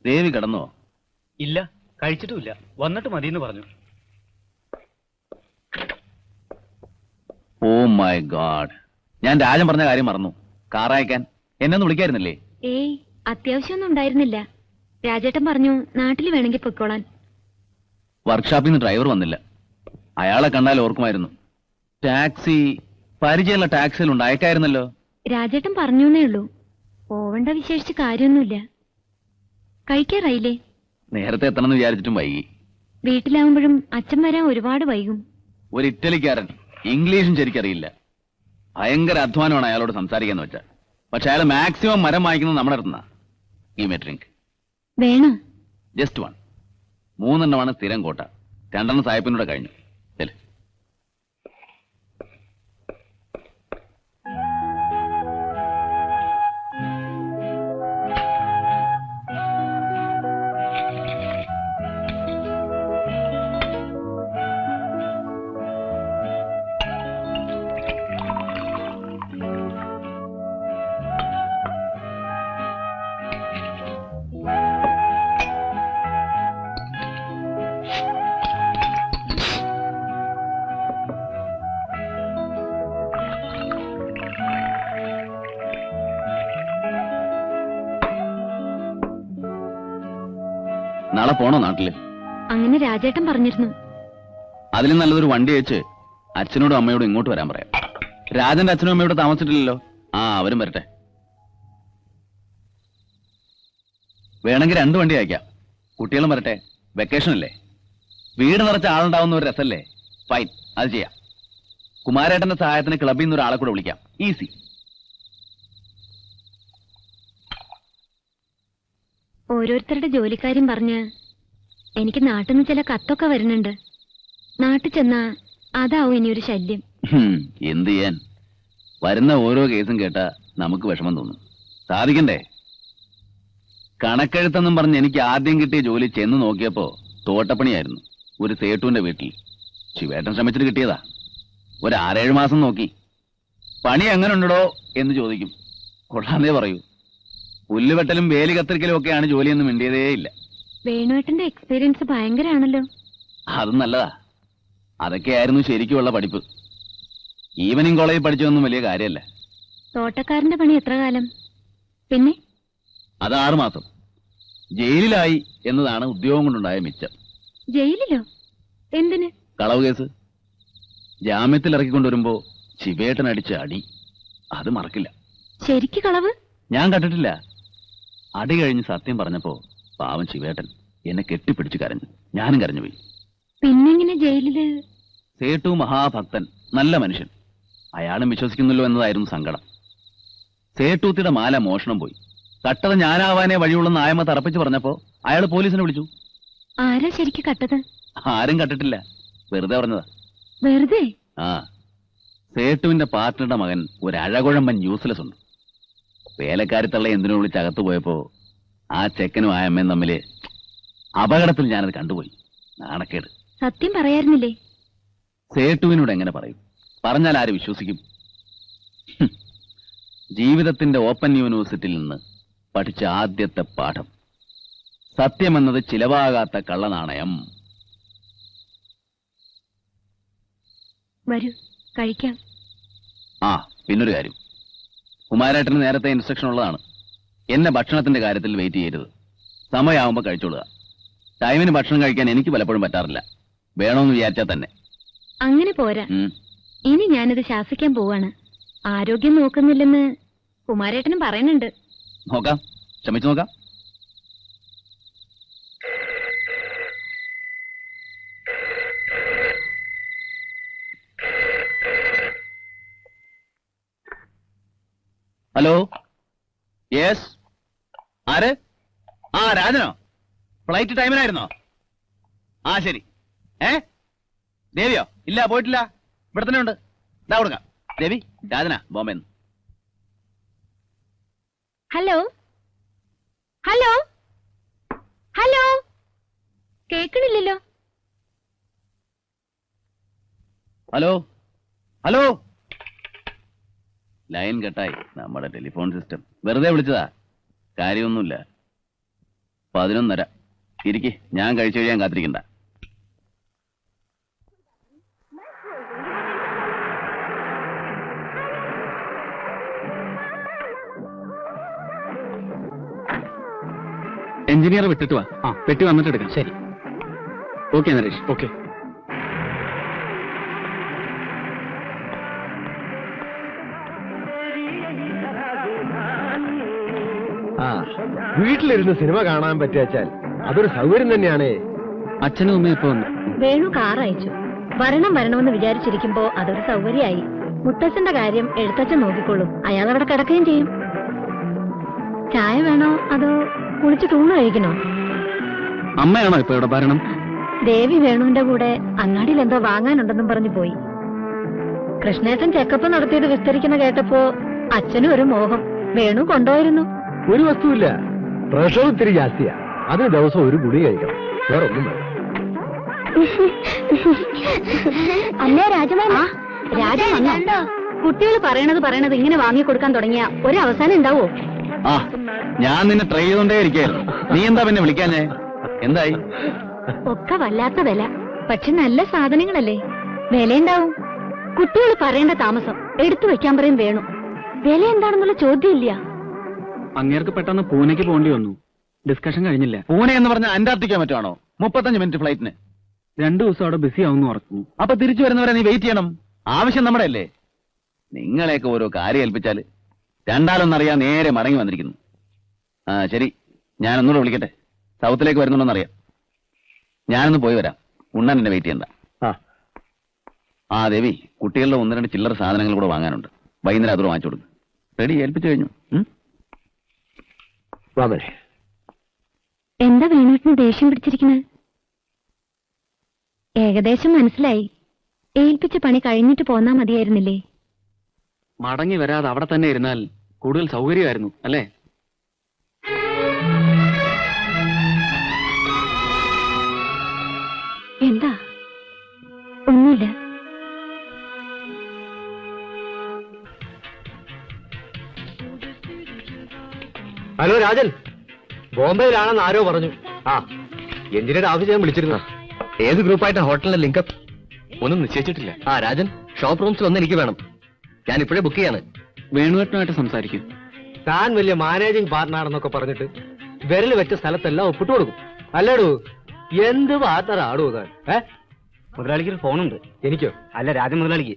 ദേവി കിടന്നോ? ഇല്ല, കഴിച്ചിട്ടുമില്ല. വന്നിട്ട് മതിയെന്ന് പറഞ്ഞു. ഓ മൈ ഗാഡ്, ഞാൻ രാജൻ പറഞ്ഞ കാര്യം മറന്നു. കാർ അയക്കാൻ എന്നെ ഒന്ന് വിളിക്കായിരുന്നില്ലേ? ഏയ്, അത്യാവശ്യമൊന്നും ഉണ്ടായിരുന്നില്ല. രാജേട്ടൻ പറഞ്ഞു നാട്ടിൽ വേണമെങ്കിൽ പൊയ്ക്കോളാൻ. വർക്ക്ഷോപ്പിൽ നിന്ന് ഡ്രൈവർ വന്നില്ല. അയാളെ കണ്ടാൽ ഓർക്കുമായിരുന്നു. ടാക്സി, പരിചയമുള്ള ടാക്സിയിലുണ്ട്, അയക്കായിരുന്നല്ലോ. രാജേട്ടൻ പറഞ്ഞേ ഉള്ളൂ, പോവണ്ട വിശേഷിച്ച് കാര്യമൊന്നുമില്ല. കഴിക്കാറായില്ലേ? നേരത്തെ എത്തണമെന്ന് വിചാരിച്ചിട്ടും വൈകി. വീട്ടിലാവുമ്പോഴും അച്ഛൻ വരാൻ ഒരുപാട് വൈകും. ഒരു ഇറ്റലിക്കാരൻ, ഇംഗ്ലീഷും ശരിക്കറിയില്ല. ഭയങ്കര അധ്വാനമാണ് അയാളോട് സംസാരിക്കാന്ന് വെച്ചാൽ. പക്ഷെ അയാൾ മാക്സിമം മരം വാങ്ങിക്കുന്നത് നമ്മുടെ അടുത്തുനിന്നാ. ഈ മേ ഡ്രിങ്ക് വേണോ? Just one. 3 എണ്ണമാണ് സ്ഥിരം കോട്ട. 2 എണ്ണം സായിപ്പിനൂടെ കഴിഞ്ഞു. ചെല്. നാളെ പോണോ നാട്ടില്? അങ്ങനെ രാജേട്ടൻ പറഞ്ഞിരുന്നു. അതിലും നല്ലതൊരു വണ്ടി അയച്ച് അച്ഛനോടും അമ്മയോടും ഇങ്ങോട്ട് വരാൻ പറയാം. രാജന്റെ അച്ഛനും അമ്മയോട് താമസിച്ചിട്ടില്ലല്ലോ. അവരും വരട്ടെ. വേണമെങ്കിൽ 2 വണ്ടി അയക്കാം. കുട്ടികളും വരട്ടെ. വെക്കേഷൻ അല്ലേ? വീട് നിറച്ച ആളുണ്ടാവുന്ന ഒരു രസല്ലേ? ഫൈൻ, അത് ചെയ്യാം. കുമാരേട്ടന്റെ സഹായത്തിന് ക്ലബിൽ നിന്ന് ഒരാളെ കൂടെ വിളിക്കാം. ഈസി. ഓരോരുത്തരുടെ ജോലിക്കാര്യം പറഞ്ഞ് എനിക്ക് നാട്ടിൽ നിന്ന് ചില കത്തൊക്കെ വരുന്നുണ്ട്. നാട്ടിൽ ചെന്നാ അതാവും ഇനിയൊരു ശല്യം. എന്ത് ചെയ്യാൻ? വരുന്ന ഓരോ കേസും കേട്ടാ നമുക്ക് വിഷമം തോന്നും. സാധിക്കണ്ടേ? കണക്കെഴുത്തെന്നും പറഞ്ഞ് എനിക്ക് ആദ്യം കിട്ടിയ ജോലി ചെന്ന് നോക്കിയപ്പോ തോട്ടപ്പണിയായിരുന്നു. ഒരു സേട്ടുവിന്റെ വീട്ടിൽ. ശിവേട്ടൻ ശ്രമിച്ചിട്ട് കിട്ടിയതാ. ഒരു 6-7 മാസം നോക്കി. പണി എങ്ങനെ ഉണ്ടോ എന്ന് ചോദിക്കും. കൊള്ളാന്നേ പറയൂ. പുല്ലുവെട്ടലും വേലി കത്തിരിക്കലും ഒക്കെയാണ് ജോലിയൊന്നും മിണ്ടിയതേയില്ല. വേണുവേട്ടന്റെ എക്സ്പീരിയൻസ് ഭയങ്കരാണല്ലോ. അതും നല്ലതാ. അതൊക്കെയായിരുന്നു ശരിക്കുമുള്ള പഠിപ്പ്. ഈവനിങ് കോളേജിൽ പഠിച്ചതൊന്നും വലിയ കാര്യമല്ല. തോട്ടക്കാരന്റെ പണി എത്ര കാലം? പിന്നെ അത് 6 മാസം. ജയിലിലായി എന്നതാണ് ഉദ്യോഗം കൊണ്ടുണ്ടായ മിച്ചം. ജയിലിലോ? എന്തിന്? കളവ് കേസ്. ജാമ്യത്തിൽ ഇറക്കിക്കൊണ്ടുവരുമ്പോ ശിവേട്ടൻ അടിച്ച അടി അത് മറക്കില്ല. ശരിക്ക് കളവ്? ഞാൻ കണ്ടിട്ടില്ല. അടി കഴിഞ്ഞ് സത്യം പറഞ്ഞപ്പോ പാവം ശിവേട്ടൻ എന്നെ കെട്ടിപ്പിടിച്ച് കരഞ്ഞു. ഞാനും കരഞ്ഞുപോയി. പിന്നെങ്ങനെ ജയിലില്? സേട്ടു മഹാഭക്തൻ, നല്ല മനുഷ്യൻ. അയാളും വിശ്വസിക്കുന്നല്ലോ എന്നതായിരുന്നു സങ്കടം. സേട്ടൂത്തിയുടെ മാല മോഷണം പോയി. കട്ടത് ഞാനാവാനേ വഴിയുള്ളെന്ന് ആയമ്മ തറപ്പിച്ച് പറഞ്ഞപ്പോ അയാൾ പോലീസിനെ വിളിച്ചു. ആരാ ശരിക്ക് കട്ടത്? ആരും കണ്ടിട്ടില്ല, വെറുതെ പറഞ്ഞതാ. വെറുതെ? സേട്ടുവിന്റെ പാർട്ട്ണറുടെ മകൻ ഒരു അഴകുഴമ്പൻ യൂസ്ലെസ് ഉണ്ട്. വേലക്കാരിത്തള്ള എന്തിനു വിളിച്ച് അകത്തു പോയപ്പോ ആ ചെക്കനും ആയമ്മയും തമ്മില് അപകടത്തിൽ ഞാനത് കണ്ടുപോയി. നാണക്കേട്. സത്യം പറയായിരുന്നില്ലേ? സേട്ടുവിനോട് എങ്ങനെ പറയും? പറഞ്ഞാൽ ആര് വിശ്വസിക്കും? ജീവിതത്തിന്റെ ഓപ്പൺ യൂണിവേഴ്സിറ്റിയിൽ നിന്ന് പഠിച്ച ആദ്യത്തെ പാഠം, സത്യമെന്നത് ചിലവാകാത്ത കള്ളനാണയം. വരൂ, കഴിക്കാം. പിന്നൊരു കാര്യം, കുമാരേട്ടന് നേരത്തെ ഇൻസ്ട്രക്ഷൻ ഉള്ളതാണ്. എന്നെ ഭക്ഷണത്തിന്റെ കാര്യത്തിൽ വെയിറ്റ് ചെയ്യരുത്. സമയമാകുമ്പോൾ കഴിച്ചോളുക. ടൈമിന് ഭക്ഷണം കഴിക്കാൻ എനിക്ക് പലപ്പോഴും പറ്റാറില്ല. വേണമെന്ന് വിചാരിച്ചാൽ തന്നെ. അങ്ങനെ പോരാ. ഇനി ഞാനിത് ശാസിക്കാൻ പോവാണ്. ആരോഗ്യം നോക്കുന്നില്ലെന്ന് കുമാരേട്ടനും പറയുന്നുണ്ട്. നോക്കാം, ശ്രമിച്ചു നോക്കാം. ഹലോ, യെസ്, ആര്? രാജനോ? ഫ്ലൈറ്റ് ടൈമിനായിരുന്നോ? ശരി. ദേവിയോ? ഇല്ല, പോയിട്ടില്ല. ഇവിടെ തന്നെ ഉണ്ട്. ഇതാ കൊടുക്കാം. ദേവി, രാജന, ബോംബെ. ഹലോ ഹലോ ഹലോ, കേൾക്കണില്ലല്ലോ. ഹലോ ഹലോ, ലൈൻ കട്ടായി. നമ്മുടെ ടെലിഫോൺ സിസ്റ്റം. വെറുതെ വിളിച്ചതാ, കാര്യമൊന്നുമില്ല. 11:30. ഇരിക്കെ, ഞാൻ കഴിച്ചു കഴിയാൻ കാത്തിരിക്കണ്ട. എഞ്ചിനീയർ വിട്ടിട്ട് വാ. പെട്ടി വന്നിട്ട് എടുക്കാം. ശരി. ഓക്കെ നരേഷ്. ഓക്കെ. വീട്ടിലിരുന്ന് സിനിമ കാണാൻ പറ്റിയാൽ അതൊരു സൗകര്യം തന്നെയാണ്. അച്ഛനും അമ്മയും ഇപ്പൊ വന്നു. വേണു കാർ അയച്ചു. വരണമെന്ന് വിചാരിച്ചിരിക്കുമ്പോ അതൊരു സൗകര്യമായി. മുത്തച്ഛന്റെ കാര്യം എഴുത്തച്ഛൻ നോക്കിക്കോളും. അയാൾ അവിടെ കിടക്കുകയും ചെയ്യും. ചായ വേണോ അതോ കുളിച്ചിട്ട് ഊണ് കഴിക്കണോ? അമ്മയാണോ ഇപ്പൊ ഇവിടെ ഭരണം? ദേവി വേണുവിന്റെ കൂടെ അങ്ങാടിയിൽ എന്തോ വാങ്ങാനുണ്ടെന്നും പറഞ്ഞു പോയി. കൃഷ്ണേട്ടൻ ചെക്കപ്പ് നടത്തിയത് വിസ്തരിക്കുന്ന കേട്ടപ്പോ അച്ഛനും ഒരു മോഹം. വേണു കൊണ്ടുപോയിരുന്നു. ഒരു വസ്തുവില്ല, പ്രഷർ ഇത്തിരി ജാസ്തിയാ. അതിന് ദിവസം ഒരു ഗുളി കഴിക്കണം, വേറെ ഒന്നും വേണം. അല്ലേ രാജമാമ? രാജമാമ കുട്ടികൾ പറയണത് ഇങ്ങനെ വാങ്ങിക്കൊടുക്കാൻ തുടങ്ങിയ ഒരു അവസാനം ഉണ്ടാവോ? ആ, ഞാൻ നിന്നെ ട്രൈ ചെയ്തോണ്ടേ ഇരിക്കായിരുന്നു. നീ എന്താ പിന്നെ വിളിക്കാഞ്ഞേ? എന്തായി? ഒക്കെ വല്ലാത്ത വില. പക്ഷെ നല്ല സാധനങ്ങളല്ലേ, വിലയുണ്ടാവും. കുട്ടികൾ പറയേണ്ട താമസം എടുത്തു വെക്കാൻ പറയും വേണു. വില എന്താണെന്നുള്ള ചോദ്യമില്ല. അങ്ങേർക്ക് പെട്ടെന്ന് പൂനെക്ക് പോകേണ്ടി വന്നു. ഡിസ്കഷൻ കഴിഞ്ഞില്ല. പൂനെ എന്ന് പറഞ്ഞാൽ അന്റാർട്ടിക്ക മറ്റാണോ? 35 മിനിറ്റ് ഫ്ലൈറ്റിന്. 2 ദിവസം അവിടെ ബിസി ആവുന്നു ഉറക്കുന്നു. അപ്പൊ തിരിച്ചു വരുന്നവരെ നീ വെയിറ്റ് ചെയ്യണം. ആവശ്യം നമ്മുടെ അല്ലേ? നിങ്ങളെയൊക്കെ ഓരോ കാര്യം ഏൽപ്പിച്ചാല് രണ്ടാലൊന്നറിയാൻ നേരെ മടങ്ങി വന്നിരിക്കുന്നു. ആ ശരി, ഞാനൊന്നുകൂടെ വിളിക്കട്ടെ. സൗത്തിലേക്ക് വരുന്നുണ്ടോന്നറിയാം. ഞാനൊന്ന് പോയി വരാം. ഉണ്ണാൻ എന്നെ വെയിറ്റ് ചെയ്യണ്ട. ആ ദേവി, കുട്ടികളുടെ 1-2 ചില്ലറ സാധനങ്ങൾ കൂടെ വാങ്ങാനുണ്ട്. വൈകുന്നേരം അതോടെ വാങ്ങിച്ചു കൊടുക്കും. റെഡി, ഏൽപ്പിച്ചു കഴിഞ്ഞു. എന്താ വേണുവിന് ദേഷ്യം പിടിച്ചിരിക്കുന്നത്? ഏകദേശം മനസ്സിലായി. ഏൽപ്പിച്ച പണി കഴിഞ്ഞിട്ട് പോന്നാ മതിയായിരുന്നില്ലേ? മടങ്ങി വരാതെ അവിടെ തന്നെ ഇരുന്നാൽ കൂടുതൽ സൗകര്യമായിരുന്നു അല്ലേ? എന്താ? ഒന്നുമില്ല. ഹലോ രാജൻ, ബോംബെയിലാണെന്ന് ആരോ പറഞ്ഞു. ആ, എഞ്ചിനീയർ ഓഫീസ് ഞാൻ വിളിച്ചിരുന്നു. ഏത് ഗ്രൂപ്പായിട്ടാ ഹോട്ടലിലെ ലിങ്കപ്പ്? ഒന്നും നിശ്ചയിച്ചിട്ടില്ല. ആ രാജൻ, ഷോപ്പ് റൂംസിൽ ഒന്ന് എനിക്ക് വേണം. ഞാൻ ഇപ്പോഴേ ബുക്ക് ചെയ്യാണ്. വേണുവേട്ടനുമായിട്ട് സംസാരിക്കും. താൻ വലിയ മാനേജിംഗ് പാർട്ട്ണർ പറഞ്ഞിട്ട് വിരൽ വെച്ച സ്ഥലത്തെല്ലാം ഒപ്പിട്ട് കൊടുക്കും അല്ലേടൂ? എന്ത് പാർട്ട്ണർ ആടൂ താൻ? മുതലാളിക്ക് ഒരു ഫോണുണ്ട്. എനിക്കോ? അല്ല, രാജൻ മുതലാളിക്ക്.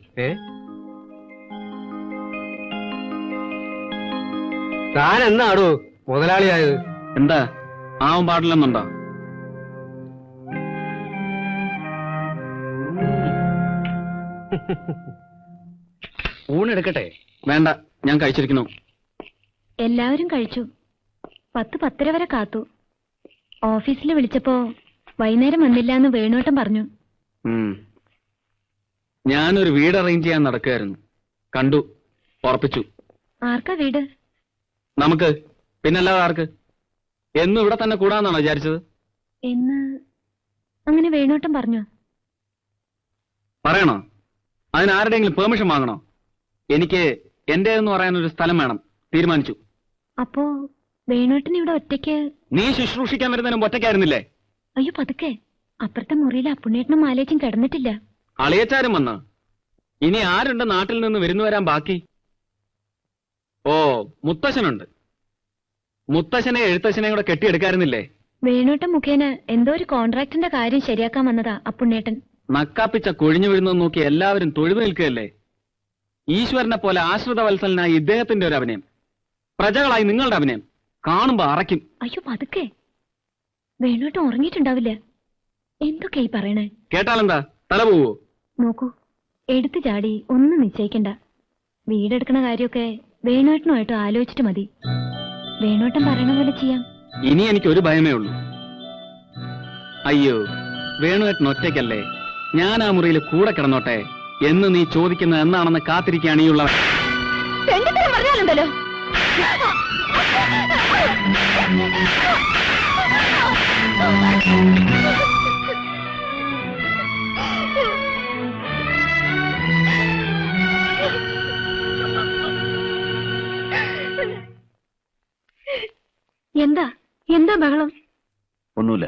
താൻ എന്നാടൂ മുതലാളിയായത്? എന്താ ആവാൻ പാടില്ലെന്നുണ്ടോ? ഊണെടുക്കട്ടെ? വേണ്ട, ഞാൻ കഴിച്ചിരിക്കുന്നു. എല്ലാവരും കഴിച്ചു. 10-10:30 വരെ കാത്തു. ഓഫീസിൽ വിളിച്ചപ്പോ വൈകുന്നേരം വന്നില്ല എന്ന് വേണുവേട്ടൻ പറഞ്ഞു. ഞാനൊരു വീട് അറേഞ്ച് ചെയ്യാൻ നടക്കുകയായിരുന്നു. കണ്ടു, ഉറപ്പിച്ചു. ആർക്കാ വീട്? നമുക്ക്. പിന്നല്ലാതെ ആർക്ക്? എന്നും ഇവിടെ തന്നെ കൂടാന്നാണോ വിചാരിച്ചത്? എന്ന് അങ്ങനെ വേണുവേട്ടൻ പറഞ്ഞു. പറയണോ? അതിനാരുടെയെങ്കിലും പെർമിഷൻ വാങ്ങണോ? എനിക്ക് എന്റേതെന്ന് പറയാനൊരു സ്ഥലം വേണം. തീരുമാനിച്ചു. അപ്പോ വേണുവേട്ടൻ ഇവിടെ ഒറ്റയ്ക്ക്? നീ ശുശ്രൂഷിക്കാൻ വരുന്നതിനും ഒറ്റയ്ക്കായിരുന്നില്ലേ? അയ്യോ പതുക്കെ. അപ്പുറത്തെ മുറിയിൽ അപ്പുണ്ണേട്ടനും മാലേച്ചും കിടന്നിട്ടില്ല. അളിയച്ചാരും വന്ന്. ഇനി ആരുണ്ട് നാട്ടിൽ നിന്ന് വരുന്നു വരാൻ ബാക്കി? ഓ, മുത്തശ്ശനുണ്ട്. മുത്തശ്ശനെ എഴുത്തച്ഛനെ കൂടെ കെട്ടിയെടുക്കാറുന്നില്ലേ? വേണുവേട്ടൻ മുഖേന എന്തോ ഒരു കോൺട്രാക്ടിന്റെ കാര്യം ശരിയാക്കാൻ വന്നതാ അപ്പുണ്ണേട്ടൻ. നക്കാപ്പിച്ച കൊഴിഞ്ഞു വീഴുന്നത് നോക്കി എല്ലാവരും തൊഴുതു നിൽക്കുകയല്ലേ? ഈശ്വരനെ പോലെ ആശ്രിത വത്സലനായി ഇദ്ദേഹത്തിന്റെ ഒരു അഭിനയം, പ്രജകളായി നിങ്ങളുടെ അഭിനയം കാണുമ്പോ അറയ്ക്കും. അയ്യോ പതുക്കെ. വേണുവേട്ടൻ ഉറങ്ങിയിട്ടുണ്ടാവില്ല. എന്തൊക്കെയായി പറയണേ? കേട്ടാലെന്താ തല പോവോ? നോക്കൂ, എടുത്തു ചാടി ഒന്നും നിശ്ചയിക്കണ്ട. വീടെടുക്കണ കാര്യമൊക്കെ വേണുവേട്ടനുമായിട്ട് ആലോചിച്ചിട്ട് മതി. വേണുവേട്ടൻ പറയണ പോലെ ചെയ്യാം. ഇനി എനിക്ക് ഒരു ഭയമേ ഉള്ളൂ. അയ്യോ, വേണുവേട്ടൻ ഒറ്റയ്ക്കല്ലേ, ഞാൻ ആ മുറിയിൽ കൂടെ കിടന്നോട്ടെ എന്ന് നീ ചോദിക്കുന്നത് എന്നാണെന്ന് കാത്തിരിക്കുകയാണ് ഈ ഉള്ളവൻ. പറഞ്ഞാലുണ്ടല്ലോ. എന്താ എന്താ ബഹളം? ഒന്നുമില്ല.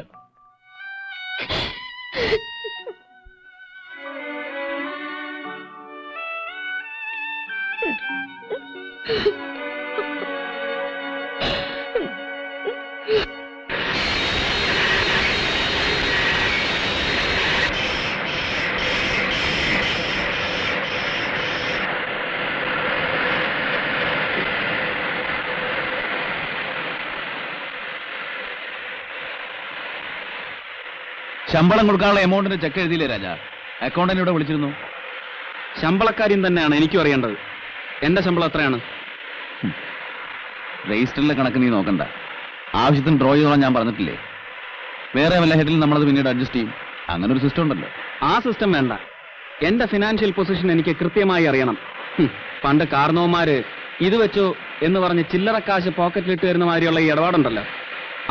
ശമ്പളം കൊടുക്കാനുള്ള എമൗണ്ടിന്റെ ചെക്ക് എഴുതിയില്ലേ രാജ? അക്കൗണ്ടന്റ് ഇവിടെ വിളിച്ചിരുന്നു. ശമ്പളക്കാര്യം തന്നെയാണ് എനിക്കും അറിയേണ്ടത്. എന്റെ ശമ്പളം എത്രയാണ്? രജിസ്റ്ററിലെ കണക്ക് നീ നോക്കണ്ട. ആവശ്യത്തിന് ഡ്രോ ചെയ്തോളാം ഞാൻ പറഞ്ഞിട്ടില്ലേ? വേറെ വല്ല ഹെഡിൽ നമ്മളത് പിന്നീട് അഡ്ജസ്റ്റ് ചെയ്യും. അങ്ങനെ ഒരു സിസ്റ്റം ഉണ്ടല്ലോ. ആ സിസ്റ്റം വേണ്ട. എന്റെ ഫിനാൻഷ്യൽ പൊസിഷൻ എനിക്ക് കൃത്യമായി അറിയണം. പണ്ട് കാർന്നോമാര് ഇത് വെച്ചോ എന്ന് പറഞ്ഞ് ചില്ലറക്കാശ് പോക്കറ്റിലിട്ട് വരുന്ന മാതിരിയുള്ള ഈ ഇടപാടുണ്ടല്ലോ,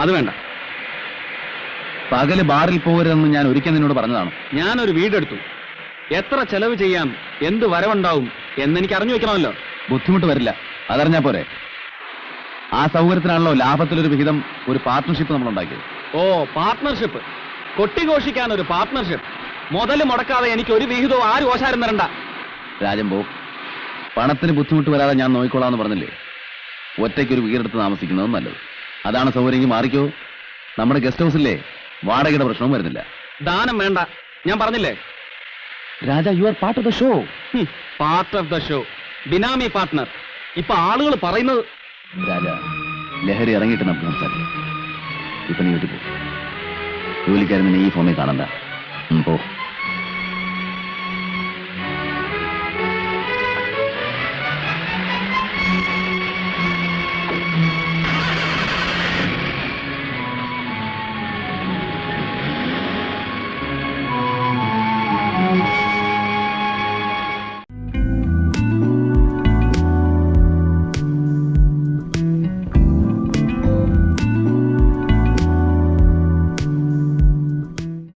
അത് വേണ്ട. പകല് ബാറിൽ പോകരുതെന്ന് ഞാൻ ഒരിക്കൽ നിന്നോട് പറഞ്ഞതാണ്. ഞാനൊരു വീടെടുത്തു. എത്ര ചെലവ് ചെയ്യാം, എന്ത് വരവുണ്ടാവും എന്നെനിക്ക് അറിഞ്ഞു വെക്കണമല്ലോ. ബുദ്ധിമുട്ട് വരില്ല, അതറിഞ്ഞാ പോരെ. ആ സൗകര്യത്തിനാണല്ലോ ലാഭത്തിലൊരു വിഹിതം, ഒരു പാർട്ട്ണർഷിപ്പ് നമ്മൾ ഉണ്ടാക്കിയത്. ഓ, പാർട്ട്ണർഷിപ്പ്. കൊട്ടിഘോഷിക്കാൻ ഒരു പാർട്ട്ണർഷിപ്പ്. മുതല് മുടക്കാതെ എനിക്ക് ഒരു വിഹിതവും ആരും ഓശാരം തരണ്ട. രാജൻ പോ. പണത്തിന് ബുദ്ധിമുട്ട് വരാതെ ഞാൻ നോക്കിക്കോളാന്ന് പറഞ്ഞില്ലേ? ഒറ്റയ്ക്കൊരു വീടെടുത്ത് താമസിക്കുന്നതും നല്ലത്. അതാണ് സൗകര്യം. മാറിക്കോ. നമ്മുടെ ഗസ്റ്റ് ഹൗസില്ലേ, വാടകയുടെ പ്രശ്നവും വരുന്നില്ല. ദാനം വേണ്ട, ഞാൻ പറഞ്ഞില്ലേ. Raja, you are part of the show. Part of the show, benami partner. ഇപ്പൊ ആളുകൾ പറയുന്നത്. രാജ, ലഹരി ഇറങ്ങിയിട്ട് നമുക്ക് സംസാരിക്കാം. ഇപ്പൊ നീ വീട്ടിൽ പോ. ജോലിക്കാരൻ ഈ ഫോമിൽ കാണണ്ട. പോ.